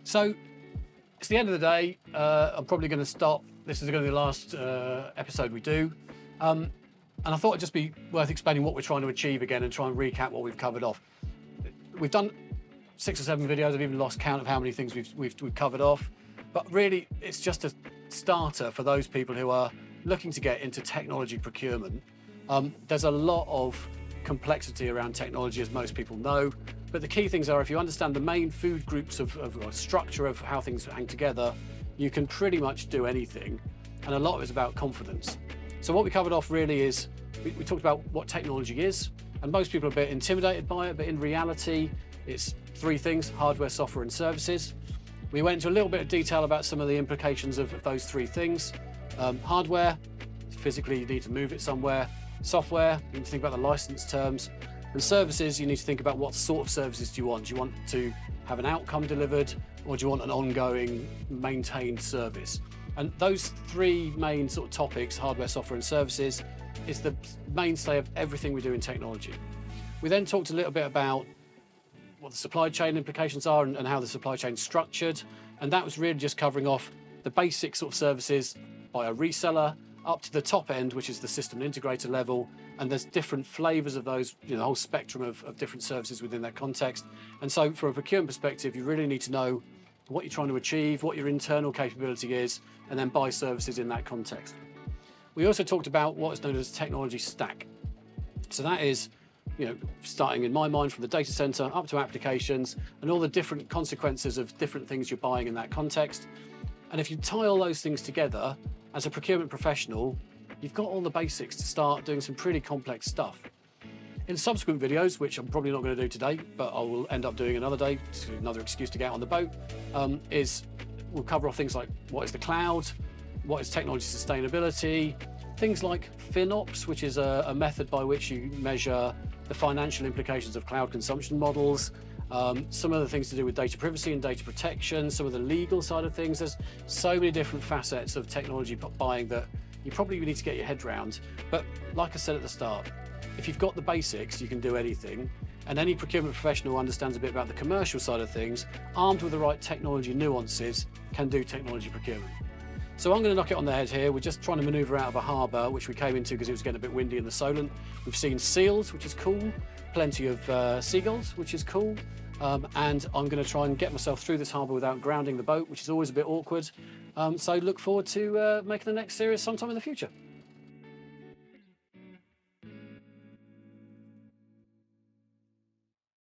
So it's the end of the day. I'm probably going to stop. This is going to be the last episode we do. And I thought it'd just be worth explaining what we're trying to achieve again and try and recap what we've covered off. We've done 6 or 7 videos. I've even lost count of how many things we've covered off. But really, it's just a starter for those people who are looking to get into technology procurement. There's a lot of complexity around technology, as most people know. But the key things are, if you understand the main food groups of structure of how things hang together, you can pretty much do anything. And a lot of it's about confidence. So what we covered off really is, we talked about what technology is, and most people are a bit intimidated by it, but in reality, it's 3 things: hardware, software, and services. We went into a little bit of detail about some of the implications of those 3 things. Hardware, physically you need to move it somewhere. Software, you need to think about the license terms. And services, you need to think about what sort of services do you want. Do you want to have an outcome delivered, or do you want an ongoing, maintained service? And those 3 main sort of topics, hardware, software, and services, is the mainstay of everything we do in technology. We then talked a little bit about what the supply chain implications are and how the supply chain is structured. And that was really just covering off the basic sort of services by a reseller up to the top end, which is the system integrator level. And there's different flavors of those, the whole spectrum of different services within that context. And so from a procurement perspective, you really need to know what you're trying to achieve, what your internal capability is, and then buy services in that context. We also talked about what is known as technology stack. So that is, starting in my mind from the data center up to applications and all the different consequences of different things you're buying in that context. And if you tie all those things together, as a procurement professional, you've got all the basics to start doing some pretty complex stuff. In subsequent videos, which I'm probably not going to do today, but I will end up doing another day, another excuse to get on the boat, we'll cover off things like what is the cloud, what is technology sustainability, things like FinOps, which is a method by which you measure the financial implications of cloud consumption models, some of the things to do with data privacy and data protection, some of the legal side of things. There's so many different facets of technology buying that you probably need to get your head around. But like I said at the start, if you've got the basics, you can do anything. And any procurement professional who understands a bit about the commercial side of things, armed with the right technology nuances, can do technology procurement. So I'm going to knock it on the head here. We're just trying to maneuver out of a harbour, which we came into because it was getting a bit windy in the Solent. We've seen seals, which is cool, plenty of seagulls, which is cool. And I'm going to try and get myself through this harbour without grounding the boat, which is always a bit awkward. So look forward to making the next series sometime in the future.